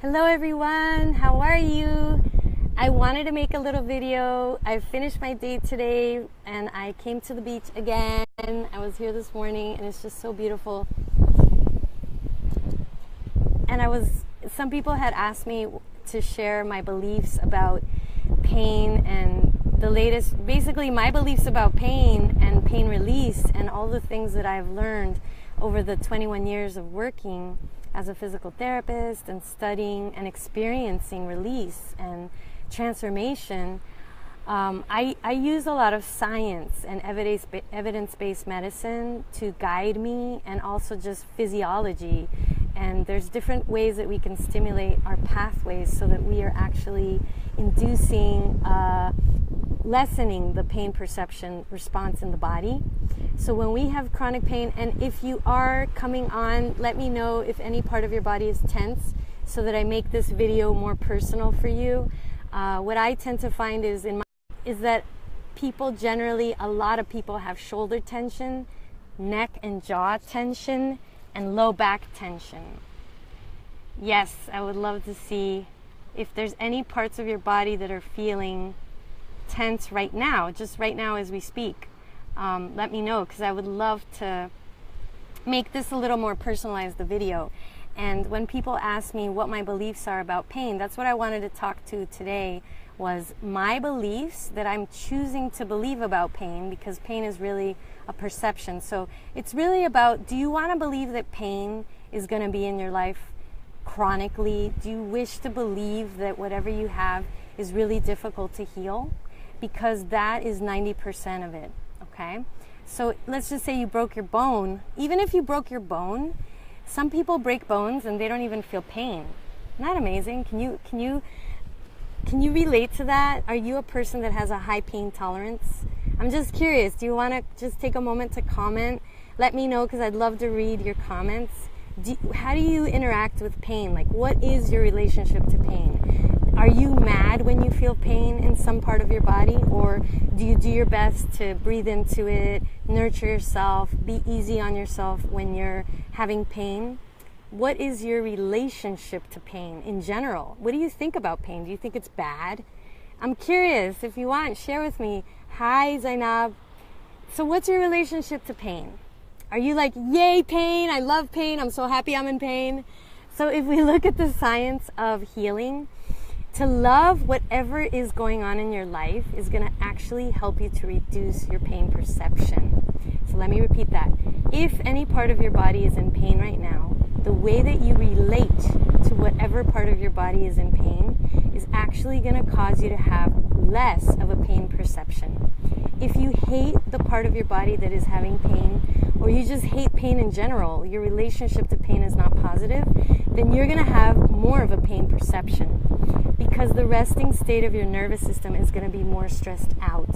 Hello everyone, how are you? I wanted to make a little video. I finished my date today and I came to the beach again. I was here this morning and it's just so beautiful. And some people had asked me to share my beliefs about pain and the latest, basically my beliefs about pain and pain release and all the things that I've learned over the 21 years of working as a physical therapist and studying and experiencing release and transformation. I use a lot of science and evidence-based medicine to guide me, and also just physiology. And there's different ways that we can stimulate our pathways so that we are actually inducing, lessening the pain perception response in the body. So when we have chronic pain, and if you are coming on, let me know if any part of your body is tense so that I make this video more personal for you. What I tend to find is that people generally, a lot of people have shoulder tension, neck and jaw tension, and low back tension. Yes, I would love to see if there's any parts of your body that are feeling tense right now, just right now as we speak. Let me know, because I would love to make this a little more personalized, the video. And when people ask me what my beliefs are about pain, that's what I wanted to talk to today, was my beliefs that I'm choosing to believe about pain, because pain is really a perception. So it's really about, do you want to believe that pain is going to be in your life chronically? Do you wish to believe that whatever you have is really difficult to heal? Because that is 90% of it. Okay, so let's just say you broke your bone. Even if you broke your bone, some people break bones and they don't even feel pain. Isn't that amazing? Can you relate to that? Are you a person that has a high pain tolerance? I'm just curious. Do you want to just take a moment to comment? Let me know, because I'd love to read your comments. How do you interact with pain? Like, what is your relationship to pain? Are you mad when you feel pain in some part of your body? Or do you do your best to breathe into it, nurture yourself, be easy on yourself when you're having pain? What is your relationship to pain in general? What do you think about pain? Do you think it's bad? I'm curious. If you want, share with me. Hi, Zainab. So what's your relationship to pain? Are you like, yay, pain, I love pain, I'm so happy I'm in pain? So if we look at the science of healing, to love whatever is going on in your life is going to actually help you to reduce your pain perception. So let me repeat that. If any part of your body is in pain right now, the way that you relate to whatever part of your body is in pain is actually going to cause you to have less of a pain perception. If you hate the part of your body that is having pain, or you just hate pain in general, your relationship to pain is not positive, then you're going to have more of a pain perception, because the resting state of your nervous system is going to be more stressed out.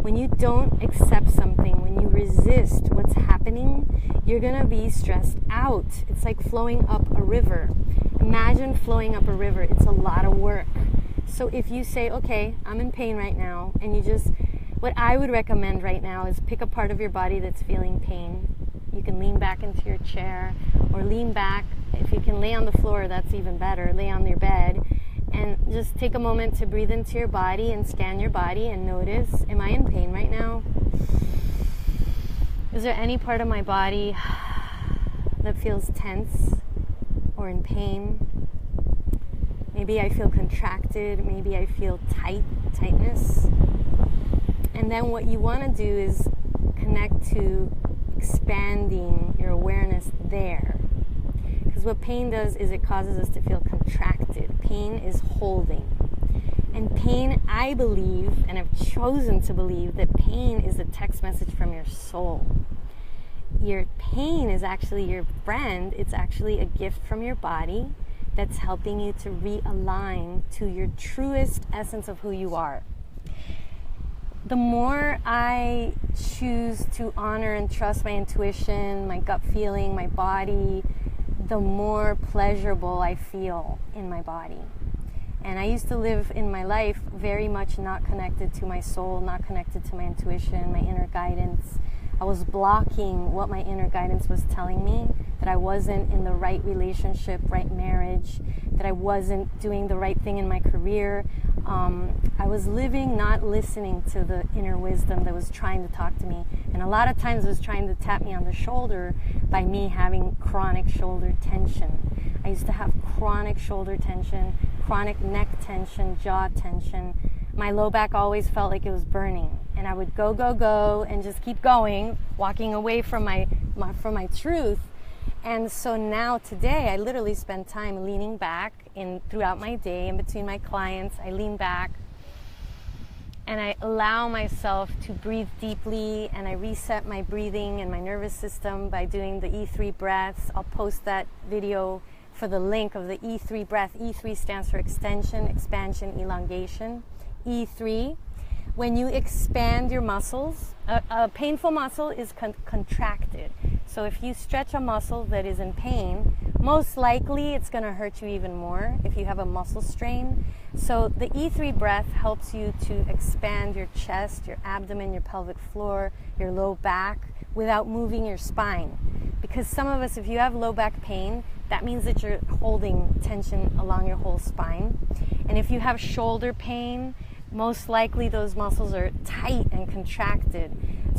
When you don't accept something, when you resist what's happening, you're going to be stressed out. It's like flowing up a river. Imagine flowing up a river. It's a lot of work. So if you say, okay, I'm in pain right now, and what I would recommend right now is pick a part of your body that's feeling pain. You can lean back into your chair, or lean back. If you can lay on the floor, that's even better. Lay on your bed and just take a moment to breathe into your body and scan your body and notice, am I in pain right now? Is there any part of my body that feels tense or in pain? Maybe I feel contracted, maybe I feel tightness. And then what you want to do is connect to expanding your awareness there. Because what pain does is it causes us to feel contracted. Pain is holding. And pain, I believe, and I've chosen to believe, that pain is a text message from your soul. Your pain is actually your friend. It's actually a gift from your body that's helping you to realign to your truest essence of who you are. The more I choose to honor and trust my intuition, my gut feeling, my body, the more pleasurable I feel in my body. And I used to live in my life very much not connected to my soul, not connected to my intuition, my inner guidance. I was blocking what my inner guidance was telling me, that I wasn't in the right relationship, right marriage, that I wasn't doing the right thing in my career. I was living, not listening to the inner wisdom that was trying to talk to me. And a lot of times it was trying to tap me on the shoulder by me having chronic shoulder tension. I used to have chronic shoulder tension, chronic neck tension, jaw tension. My low back always felt like it was burning. And I would go, and just keep going, walking away from my truth. And so now today, I literally spend time leaning back throughout my day, in between my clients. I lean back and I allow myself to breathe deeply, and I reset my breathing and my nervous system by doing the E3 breaths. I'll post that video for the link of the E3 breath. E3 stands for extension, expansion, elongation. E3. When you expand your muscles, a painful muscle is contracted. So if you stretch a muscle that is in pain, most likely it's going to hurt you even more if you have a muscle strain. So the E3 breath helps you to expand your chest, your abdomen, your pelvic floor, your low back without moving your spine. Because some of us, if you have low back pain, that means that you're holding tension along your whole spine. And if you have shoulder pain, most likely those muscles are tight and contracted.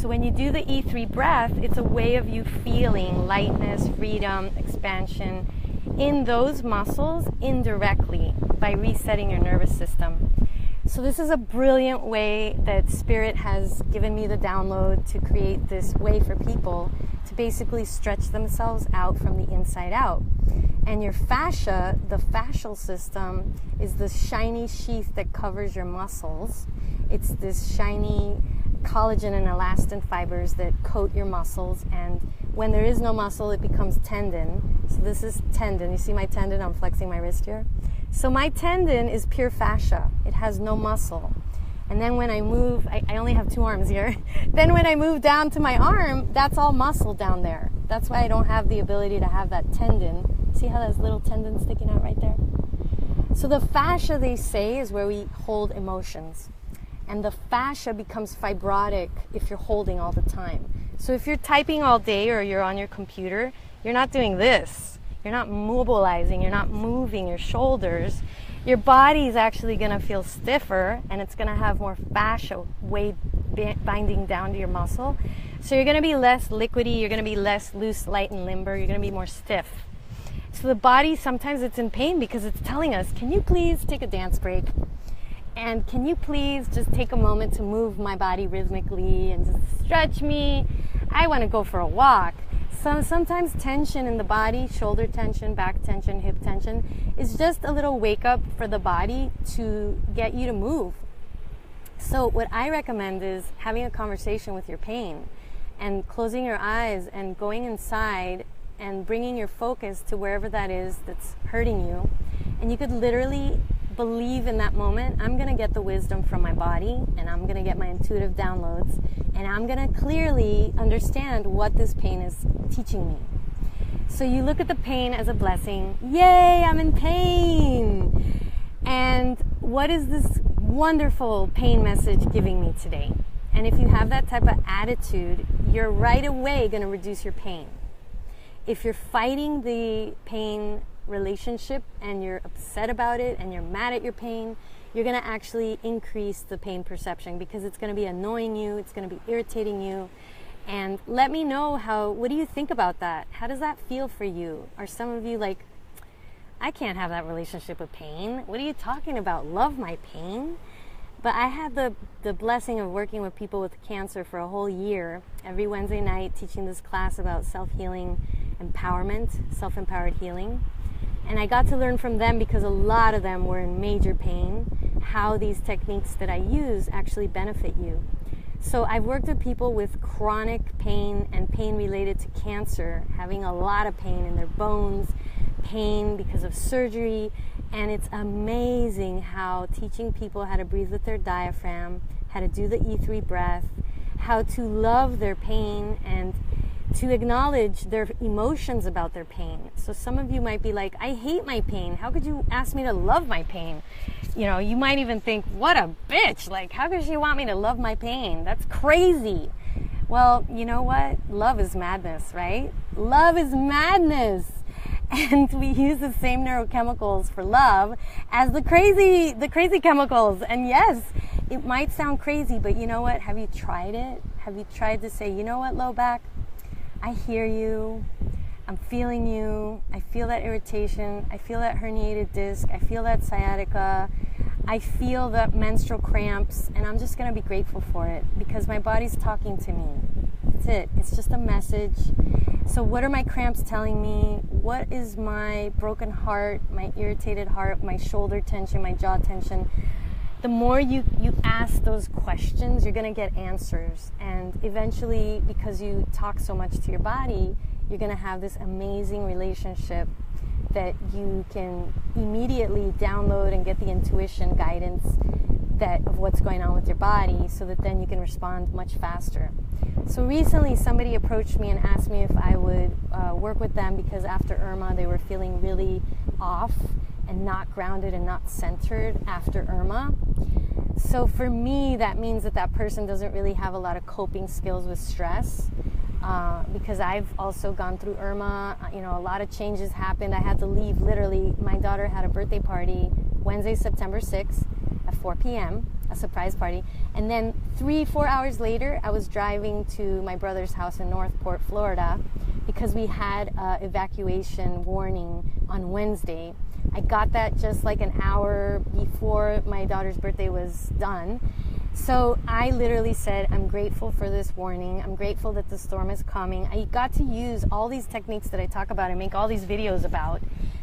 So when you do the E3 breath, it's a way of you feeling lightness, freedom, expansion in those muscles indirectly by resetting your nervous system. So this is a brilliant way that Spirit has given me the download to create this way for people to basically stretch themselves out from the inside out. And your fascia, the fascial system, is this shiny sheath that covers your muscles. It's this shiny collagen and elastin fibers that coat your muscles, and when there is no muscle, it becomes tendon. So this is tendon. You see my tendon? I'm flexing my wrist here. So my tendon is pure fascia. It has no muscle. And then when I move, I only have 2 arms here. Then when I move down to my arm, that's all muscle down there. That's why I don't have the ability to have that tendon. See how there's little tendon sticking out right there? So the fascia, they say, is where we hold emotions. And the fascia becomes fibrotic if you're holding all the time. So if you're typing all day or you're on your computer, you're not doing this. You're not mobilizing, you're not moving your shoulders. Your body is actually going to feel stiffer, and it's going to have more fascia weight binding down to your muscle. So you're going to be less liquidy, you're going to be less loose, light, and limber. You're going to be more stiff. So the body, sometimes it's in pain because it's telling us, can you please take a dance break? And can you please just take a moment to move my body rhythmically and just stretch me? I want to go for a walk. Sometimes tension in the body, shoulder tension, back tension, hip tension, is just a little wake up for the body to get you to move. So what I recommend is having a conversation with your pain and closing your eyes and going inside and bringing your focus to wherever that is that's hurting you. And you could literally believe in that moment, I'm going to get the wisdom from my body, and I'm going to get my intuitive downloads, and I'm going to clearly understand what this pain is teaching me. So you look at the pain as a blessing. Yay, I'm in pain. And what is this wonderful pain message giving me today? And if you have that type of attitude, you're right away going to reduce your pain. If you're fighting the pain relationship and you're upset about it and you're mad at your pain, you're going to actually increase the pain perception because it's going to be annoying you, it's going to be irritating you. And let me know what do you think about that? How does that feel for you? Are some of you like, I can't have that relationship with pain. What are you talking about? Love my pain? But I had the blessing of working with people with cancer for a whole year, every Wednesday night, teaching this class about self-healing empowerment, self-empowered healing. And I got to learn from them, because a lot of them were in major pain, how these techniques that I use actually benefit you. So I've worked with people with chronic pain and pain related to cancer, having a lot of pain in their bones, pain because of surgery. And it's amazing how teaching people how to breathe with their diaphragm, how to do the E3 breath, how to love their pain and to acknowledge their emotions about their pain. So some of you might be like, I hate my pain. How could you ask me to love my pain? You know, you might even think, what a bitch. Like, how could she want me to love my pain? That's crazy. Well, you know what? Love is madness, right? Love is madness. And we use the same neurochemicals for love as the crazy chemicals. And yes, it might sound crazy, but you know what? Have you tried it? Have you tried to say, you know what, low back? I hear you. I'm feeling you. I feel that irritation. I feel that herniated disc. I feel that sciatica. I feel the menstrual cramps, and I'm just going to be grateful for it because my body's talking to me. That's it. It's just a message. So what are my cramps telling me? What is my broken heart, my irritated heart, my shoulder tension, my jaw tension? The more you ask those questions, you're going to get answers. And eventually, because you talk so much to your body, you're going to have this amazing relationship that you can immediately download and get the intuition guidance of what's going on with your body, so that then you can respond much faster. So recently somebody approached me and asked me if I would work with them because after Irma they were feeling really off and not grounded and not centered after Irma. So for me, that means that person doesn't really have a lot of coping skills with stress. Because I've also gone through Irma, a lot of changes happened. I had to leave literally. My daughter had a birthday party Wednesday, September 6th at 4 p.m., a surprise party. And then 3-4 hours later, I was driving to my brother's house in Northport, Florida, because we had an evacuation warning on Wednesday. I got that just like an hour before my daughter's birthday was done. So I literally said, I'm grateful for this warning. I'm grateful that the storm is coming. I got to use all these techniques that I talk about and make all these videos about,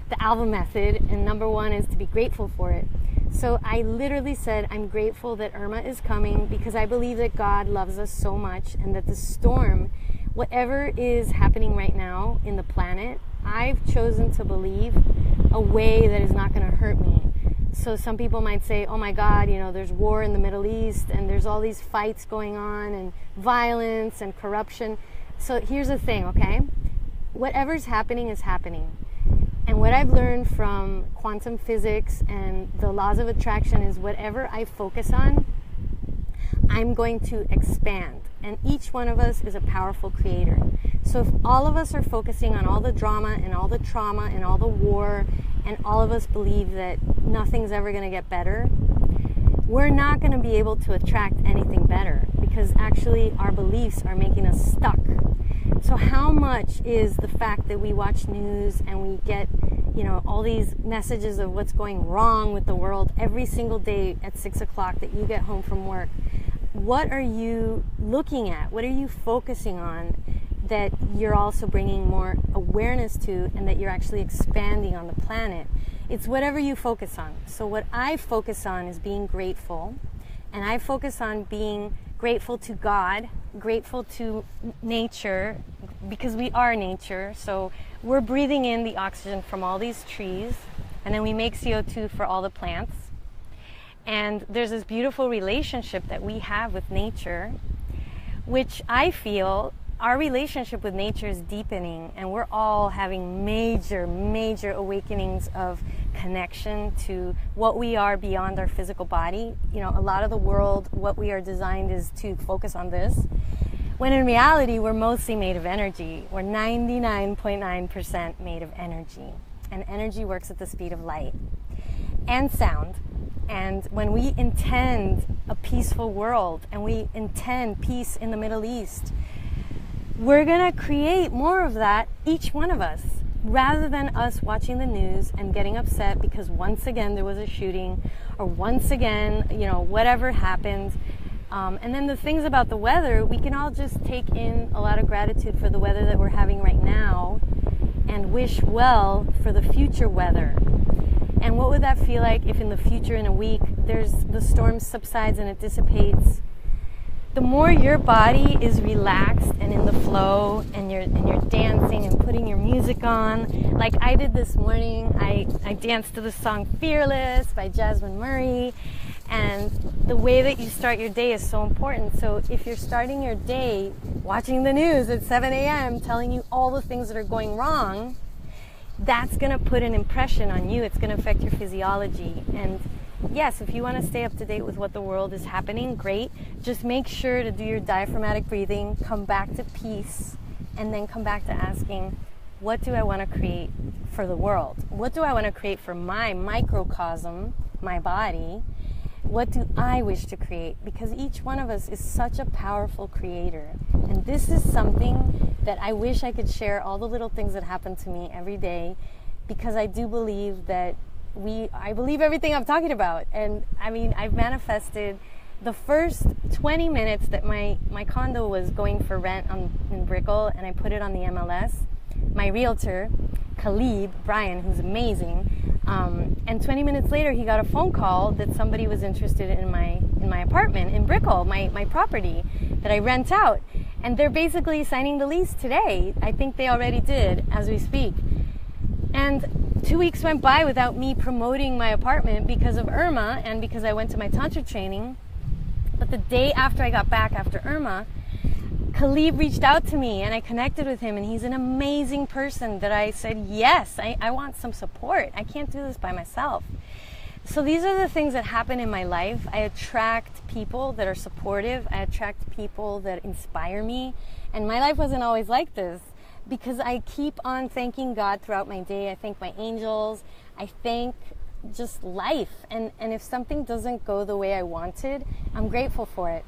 the Alva method, and number one is to be grateful for it. So I literally said, I'm grateful that Irma is coming because I believe that God loves us so much and that the storm, whatever is happening right now in the planet, I've chosen to believe a way that is not going to hurt me. So some people might say, oh my God, there's war in the Middle East and there's all these fights going on and violence and corruption. So here's the thing, okay? Whatever's happening is happening. And what I've learned from quantum physics and the laws of attraction is whatever I focus on, I'm going to expand. And each one of us is a powerful creator. So if all of us are focusing on all the drama and all the trauma and all the war, and all of us believe that nothing's ever going to get better, we're not going to be able to attract anything better because actually our beliefs are making us stuck. So how much is the fact that we watch news and we get, all these messages of what's going wrong with the world every single day at 6 o'clock that you get home from work? What are you looking at? What are you focusing on that you're also bringing more awareness to and that you're actually expanding on the planet? It's whatever you focus on. So what I focus on is being grateful, and I focus on being grateful to God, grateful to nature, because we are nature. So we're breathing in the oxygen from all these trees, and then we make CO2 for all the plants. And there's this beautiful relationship that we have with nature, which I feel our relationship with nature is deepening, and we're all having major awakenings of connection to what we are beyond our physical body. A lot of the world, what we are designed is to focus on this, when in reality, we're mostly made of energy. We're 99.9% made of energy, and energy works at the speed of light and sound. And when we intend a peaceful world and we intend peace in the Middle East, we're going to create more of that, each one of us, rather than us watching the news and getting upset because once again there was a shooting, or once again, whatever happened. And then the things about the weather, we can all just take in a lot of gratitude for the weather that we're having right now and wish well for the future weather. And what would that feel like if in the future, in a week, the storm subsides and it dissipates? The more your body is relaxed and in the flow, and you're dancing and putting your music on, like I did this morning. I danced to the song Fearless by Jasmine Murray, and the way that you start your day is so important. So if you're starting your day watching the news at 7 a.m. telling you all the things that are going wrong, that's going to put an impression on you. It's going to affect your physiology. And yes, if you want to stay up to date with what the world is happening, great. Just make sure to do your diaphragmatic breathing, come back to peace, and then come back to asking, what do I want to create for the world? What do I want to create for my microcosm, my body? What do I wish to create? Because each one of us is such a powerful creator. And this is something that I wish I could share all the little things that happen to me every day, because I do believe that I believe everything I'm talking about. And I mean, I've manifested the first 20 minutes that my condo was going for rent in Brickell, and I put it on the MLS. My realtor, Khalid, Brian, who's amazing, and 20 minutes later he got a phone call that somebody was interested in my apartment in Brickell, my property that I rent out. And they're basically signing the lease today. I think they already did as we speak. And 2 weeks went by without me promoting my apartment because of Irma and because I went to my Tantra training. But the day after I got back after Irma, Khalid reached out to me and I connected with him, and he's an amazing person that I said, yes, I want some support. I can't do this by myself. So these are the things that happen in my life. I attract people that are supportive. I attract people that inspire me. And my life wasn't always like this, because I keep on thanking God throughout my day. I thank my angels. I thank just life. And if something doesn't go the way I wanted, I'm grateful for it.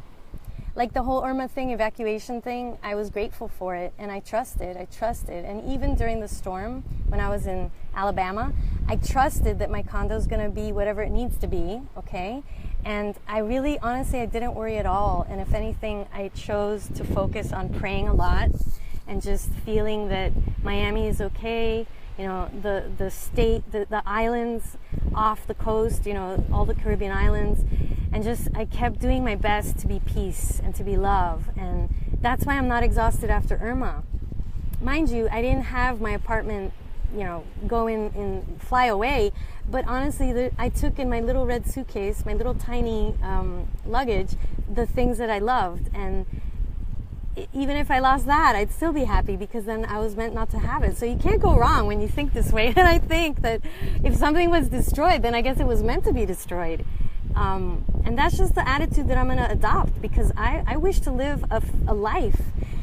Like the whole Irma thing, evacuation thing, I was grateful for it, and I trusted. And even during the storm, when I was in Alabama, I trusted that my condo is going to be whatever it needs to be, okay? And I really, honestly, I didn't worry at all. And if anything, I chose to focus on praying a lot and just feeling that Miami is okay. You know, the state, the islands off the coast, you know, all the Caribbean islands. And just, I kept doing my best to be peace and to be love. And that's why I'm not exhausted after Irma. Mind you, I didn't have my apartment, you know, go in and fly away. But honestly, I took in my little red suitcase, my little tiny luggage, the things that I loved. And even if I lost that, I'd still be happy, because then I was meant not to have it. So you can't go wrong when you think this way. And I think that if something was destroyed, then I guess it was meant to be destroyed. And that's just the attitude that I'm going to adopt, because I wish to live a life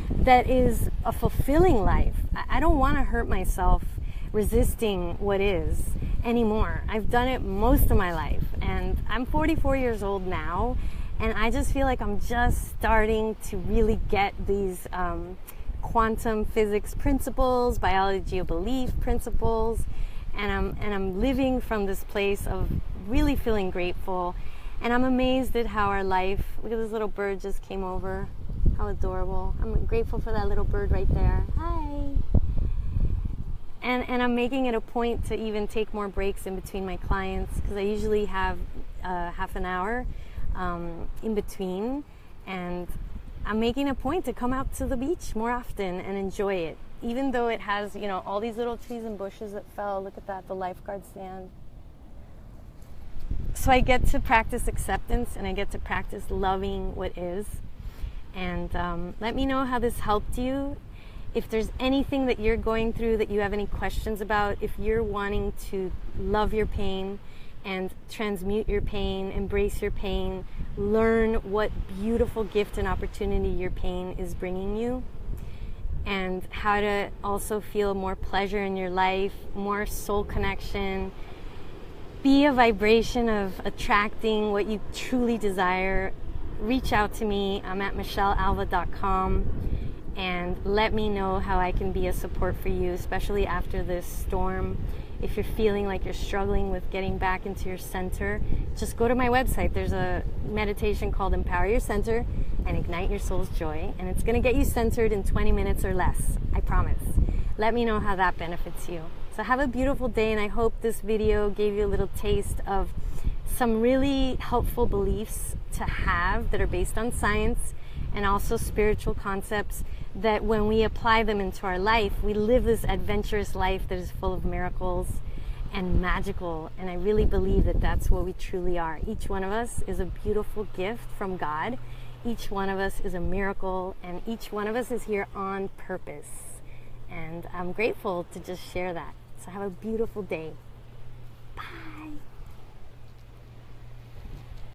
that is a fulfilling life. I don't want to hurt myself resisting what is anymore. I've done it most of my life, and I'm 44 years old now, and I just feel like I'm just starting to really get these quantum physics principles, biology of belief principles, and I'm living from this place of really feeling grateful. And I'm amazed at how our life, look at this little bird just came over, how adorable. I'm grateful for that little bird right there. Hi. And I'm making it a point to even take more breaks in between my clients, because I usually have half an hour in between, and I'm making a point to come out to the beach more often and enjoy it, even though it has, you know, all these little trees and bushes that fell. Look at that, the lifeguard stand. So I get to practice acceptance, and I get to practice loving what is. And let me know how this helped you. If there's anything that you're going through that you have any questions about, if you're wanting to love your pain and transmute your pain, embrace your pain, learn what beautiful gift and opportunity your pain is bringing you, and how to also feel more pleasure in your life, more soul connection, be a vibration of attracting what you truly desire, reach out to me. I'm at michellealva.com, and let me know how I can be a support for you, especially after this storm. If you're feeling like you're struggling with getting back into your center, just go to my website. There's a meditation called Empower Your Center and Ignite Your Soul's Joy, and it's going to get you centered in 20 minutes or less, I promise. Let me know how that benefits you. So have a beautiful day, and I hope this video gave you a little taste of some really helpful beliefs to have that are based on science and also spiritual concepts, that when we apply them into our life, we live this adventurous life that is full of miracles and magical. And I really believe that that's what we truly are. Each one of us is a beautiful gift from God. Each one of us is a miracle, and each one of us is here on purpose. And I'm grateful to just share that. So have a beautiful day. Bye.